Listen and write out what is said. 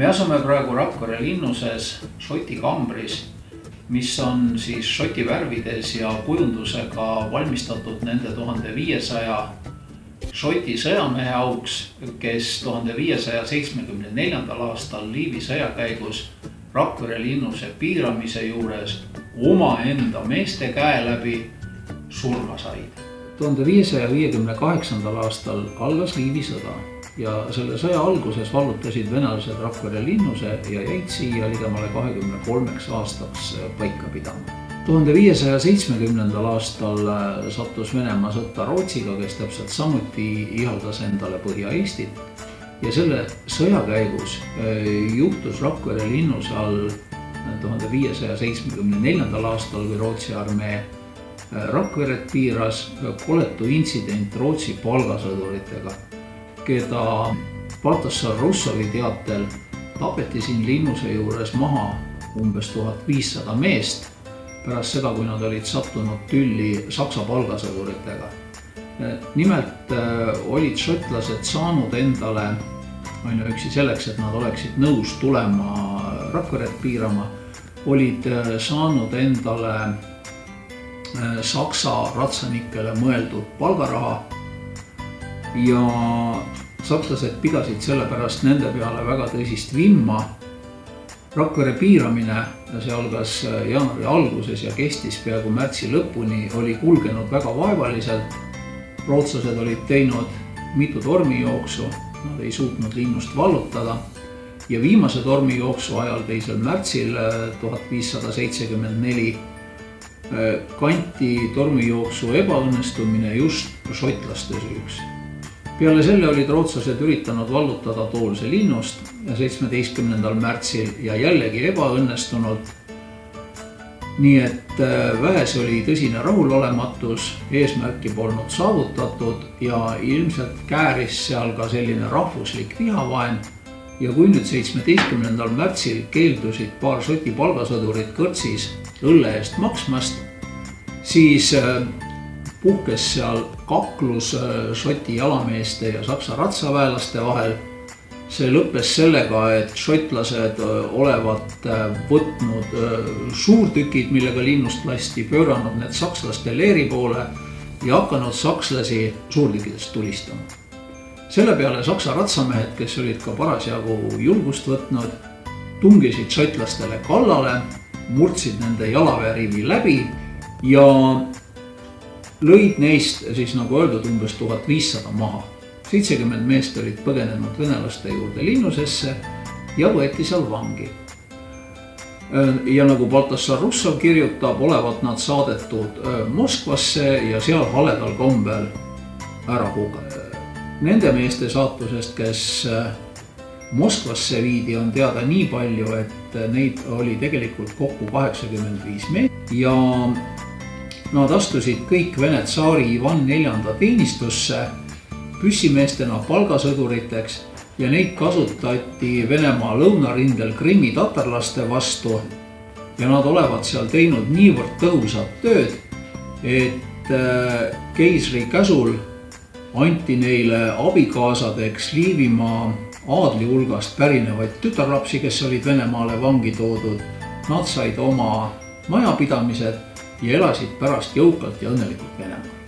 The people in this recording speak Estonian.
Me asume praegu Rakvere linnuses Šoti kambris, mis on siis Šoti värvides ja kujundusega valmistatud nende 1500 Šoti sõjamehe auks, kes 1574. aastal Liivi sõja käigus Rakvere linnuse piiramise juures omaenda meeste käe läbi surma said. 1558. aastal algas Liivi sõda ja selle sõja alguses vallutasid venelased Rakvere linnuse ja jäid siia ligemale 23 aastaks paika pidama. 1570. aastal sattus Venemaa sõtta Rootsiga, kes täpselt samuti ihaldas endale Põhja-Eestit ja selle sõja käigus juhtus Rakvere linnuse all 1574. aastal, kui Rootsi armee Rakveret piiras, koletu intsident Rootsi palgasõduritega, keda Baltassar Russovi teatel tapeti siin linnuse juures maha umbes 1500 meest pärast seda, kui nad olid sattunud tülli Saksa palgasõduritega. Nimelt olid šotlased saanud endale, ainuüksi selleks, et nad oleksid nõus tulema Rakveret piirama, olid saanud endale Saksa ratsanikele mõeldud palgaraha ja sakslased pidasid selle pärast nende peale väga tõsist vimma. Rakvere piiramine, see algas jaanuari alguses ja kestis peaaegu märtsi lõpuni, oli kulgenud väga vaevaliselt. Rootslased olid teinud mitu tormijooksu, nad ei suutnud linnust vallutada ja viimase tormijooksu ajal 2. märtsil 1574 kanti tormijooksu ebaõnnestumine just šotlaste süüks. Peale selle olid rootslased üritanud vallutada Toolse linnust 17. märtsil ja jällegi ebaõnnestunult. Nii et väes oli tõsine rahulolematus, eesmärki polnud saavutatud ja ilmselt kääris seal ka selline rahvuslik vihavaen. Ja kui nüüd 17. märtsil keeldusid paar Šoti palgasõdurit kõrtsis õlle eest maksmast, siis puhkes seal kaklus Šoti jalameeste ja Saksa ratsaväelaste vahel. See lõppes sellega, et šotlased olevat võtnud suurtükid, millega linnust lasti, pööranud need sakslaste leeri poole ja hakanud sakslasi suurtükkidest tulistama. Selle peale Saksa ratsamehed, kes olid ka parasjagu julgust võtnud, tungisid šotlastele kallale, murdsid nende jalaväerivi läbi ja lõid neist, siis nagu öeldud, umbes 1500 maha. 70 meest olid põgenenud venelaste juurde linnusesse ja võeti seal vangi. Ja nagu Baltassar Russov kirjutab, olevat nad saadetud Moskvasse ja seal haledal kombel ära hukata. Nende meeste saatusest, kes Moskvasse viidi, on teada nii palju, et neid oli tegelikult kokku 85 meest ja nad astusid kõik Vene tsaari Ivan IV teenistusse püssimeestena palgasõduriteks ja neid kasutati Venemaa lõunarindel Krimmi tatarlaste vastu ja nad olevat seal teinud niivõrd tõhusat tööd, et keisri käsul anti neile abikaasadeks Liivimaa aadli hulgast pärinevaid tütarlapsi, kes olid Venemaale vangi toodud. Nad said oma majapidamised ja elasid pärast jõukalt ja õnnelikult Venemaal.